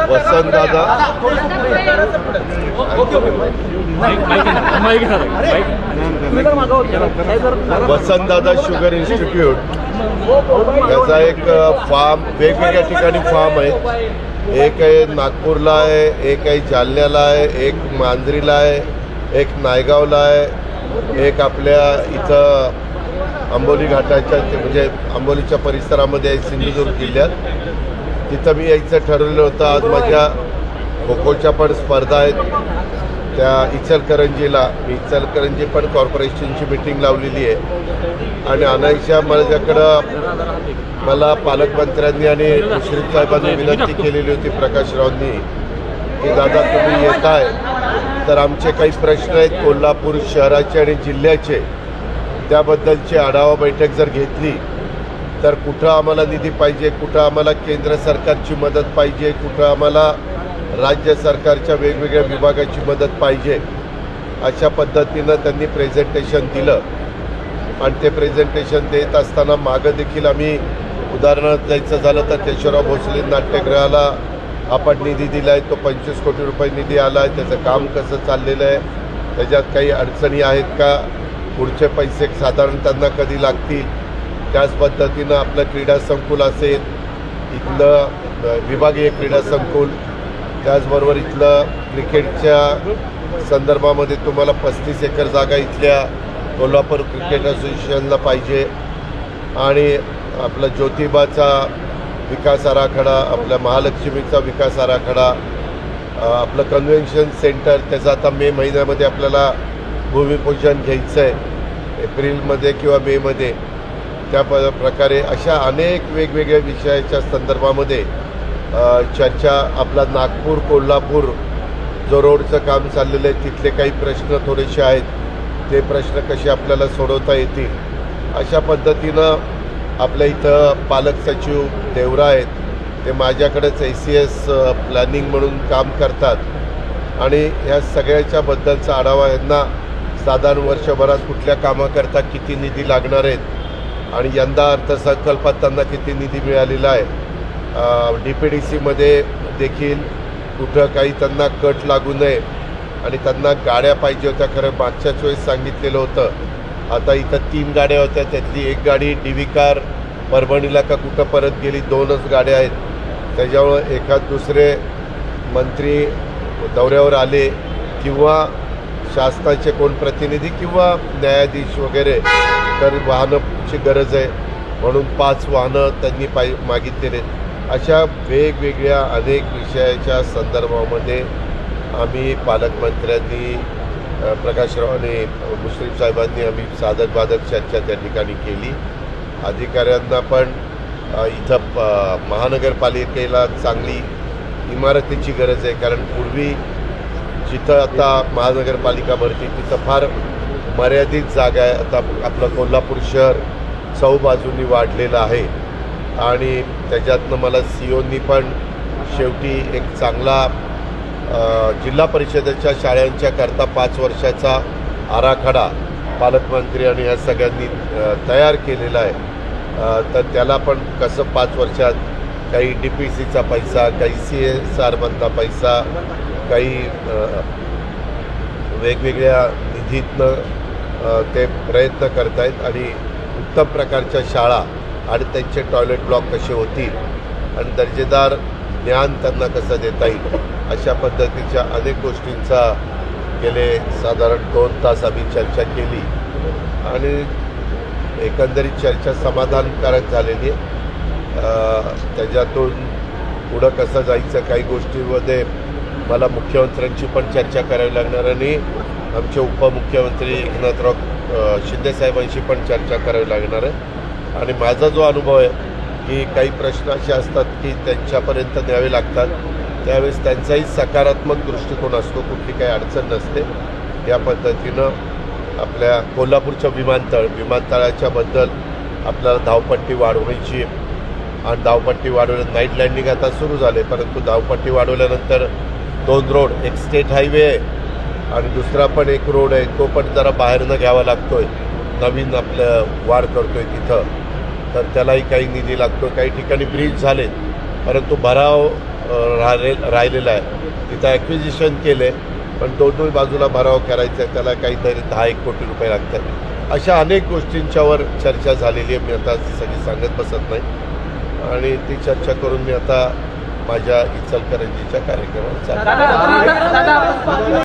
Vasantdada Vasantdada sugar institute याचा एक form वेगवेगळ्या ठिकाणी फार्म आहे. एक आहे नागपूरला आहे, एक आहे जालन्याला आहे, एक मांजरीला आहे, एक नायगावला आहे, एक आपल्या इथं आंबोली घाटाच्या म्हणजे आंबोलीच्या परिसरामध्ये आहे सिंधुदुर्ग जिल्ह्यात. तिथं मी यायचं ठरवलं होतं. आज माझ्या खो खोच्या पण स्पर्धा आहेत त्या इचलकरंजीला. मी इचलकरंजी पण कॉर्पोरेशनची मीटिंग लावलेली आहे आणि अनायशा मला पालकमंत्र्यांनी आणि मुश्रीफ साहेबांनी विनंती केलेली होती प्रकाशरावांनी की दादा तुम्ही येताय तर आमचे काही प्रश्न आहेत कोल्हापूर शहराचे आणि जिल्ह्याचे, त्याबद्दलची आढावा बैठक जर घेतली तर कुठं आम्हाला निधी पाहिजे, कुठं आम्हाला केंद्र सरकारची मदत पाहिजे, कुठं आम्हाला राज्य सरकारच्या वेगवेगळ्या विभागाची मदत पाहिजे, अशा पद्धतीनं त्यांनी प्रेझेंटेशन दिलं. आणि ते प्रेझेंटेशन देत असताना मागं देखील आम्ही उदाहरणार्थ द्यायचं झालं तर केशवराव भोसले नाट्यगृहाला आपण निधी दिला आहे. तो 25 कोटी रुपये निधी आला आहे. त्याचं काम कसं चाललेलं आहे, त्याच्यात काही अडचणी आहेत का, पुढचे पैसे साधारण त्यांना कधी लागतील. त्याच पद्धतीनं आपलं क्रीडा संकुल असेल, इथलं विभागीय क्रीडा संकुल, त्याचबरोबर इथलं क्रिकेटच्या संदर्भामध्ये तुम्हाला 35 एकर जागा इथल्या कोल्हापूर क्रिकेट असोसिएशनला पाहिजे. आणि आपला ज्योतिबाचा विकास आराखडा, आपल्या महालक्ष्मीचा विकास आराखडा, आपलं कन्व्हेन्शन सेंटर त्याचं आता मे महिन्यामध्ये आपल्याला भूमिपूजन घ्यायचं आहे एप्रिलमध्ये किंवा मेमध्ये. त्या प्रकारे अशा अनेक वेगवेगळ्या विषयाच्या संदर्भामध्ये चर्चा. आपला नागपूर कोल्हापूर जो रोडचं काम चाललेलं आहे तिथले काही प्रश्न थोडेसे आहेत, ते प्रश्न कसे आपल्याला सोडवता येतील अशा पद्धतीनं आपल्या इथं पालक सचिव देवरा आहेत, ते माझ्याकडेच ACS प्लॅनिंग म्हणून काम करतात आणि ह्या सगळ्याच्या बद्दलचा आढावा यांना साधारण वर्षभरात कुठल्या कामाकरता किती निधी लागणार आहेत आणि यंदा अर्थसंकल्पात त्यांना किती निधी मिळालेला आहे. DPDCमध्ये देखील कुठं काही त्यांना कट लागू नये आणि त्यांना गाड्या पाहिजे होत्या. खरं मागच्याच वेळेस सांगितलेलं होतं. आता इथं 3 गाड्या होत्या, त्यातली एक गाडी DV कार परभणीला का कुठं परत गेली, 2च गाड्या आहेत. त्याच्यामुळं एखाद दुसरे मंत्री दौऱ्यावर आले किंवा शासनाचे कोण प्रतिनिधी किंवा न्यायाधीश वगैरे तर वाहनाची गरज आहे म्हणून 5 वाहनं त्यांनी मागितलेले. अशा वेगवेगळ्या अनेक विषयाच्या संदर्भामध्ये आम्ही पालकमंत्र्यांनी प्रकाशराव आणि मुश्रीफ साहेबांनी आम्ही साधक बाधक चर्चा त्या ठिकाणी केली. अधिकाऱ्यांना पण इथं महानगरपालिकेला चांगली इमारतीची गरज आहे, कारण पूर्वी जिथं आता महानगरपालिका भरती तिथं फार मर्यादित जागा आहे. आता आपलं कोल्हापूर शहर चौबाजूंनी वाढलेलं आहे आणि त्याच्यातनं मला COनी पण शेवटी एक चांगला जिल्हा परिषदेच्या शाळांच्या करता 5 वर्षाचा आराखडा पालकमंत्री आणि ह्या सगळ्यांनी तयार केलेला आहे. तर त्याला पण कसं 5 वर्षात काही DPCचा पैसा, काही CSRमधला पैसा, काही वेगवेगळ्या निधीतनं ते प्रयत्न करतायत आणि उत्तम प्रकारच्या शाळा आणि त्यांचे टॉयलेट ब्लॉक कसे होतील आणि दर्जेदार ज्ञान त्यांना कसं देता येईल अशा पद्धतीच्या अनेक गोष्टींचा गेले साधारण 2 तास आम्ही चर्चा केली आणि एकंदरीत चर्चा समाधानकारक झालेली आहे. त्याच्यातून पुढं कसं जायचं काही गोष्टींमध्ये मला मुख्यमंत्र्यांची पण चर्चा करावी लागणार आणि आमचे उपमुख्यमंत्री एकनाथराव शिंदेसाहेबांशी पण चर्चा करावी लागणार आहे. आणि माझा जो अनुभव आहे की काही प्रश्न असे असतात की त्यांच्यापर्यंत न्यावे लागतात, त्यावेळेस त्यांचाही सकारात्मक दृष्टिकोन असतो, कुठली काही अडचण नसते. या पद्धतीनं आपल्या कोल्हापूरचं विमानतळाच्या बद्दल आपल्याला धावपट्टी वाढवायची आणि धावपट्टी वाढवल्या नाईट लँडिंग आता सुरू झाले, परंतु धावपट्टी वाढवल्यानंतर 2 रोड, एक स्टेट हायवे आहे आणि दुसरा पण एक रोड आहे तो पण जरा बाहेरनं घ्यावा लागतोय, नवीन आपलं वाढ करतोय तिथं, तर त्यालाही काही निधी लागतो. काही ठिकाणी ब्रिज झालेत परंतु भराव राहिलेला आहे. तिथं ॲक्विजिशन केलं आहे पण दोन्ही बाजूला भराव करायचा आहे, त्याला काहीतरी 10-1 कोटी रुपये लागतात. अशा अनेक गोष्टींच्यावर चर्चा झालेली आहे. मी आता सगळी सांगत बसत नाही आणि ती चर्चा करून मी आता माझ्या इचलकरंजीच्या कार्यक्रमात चाललो.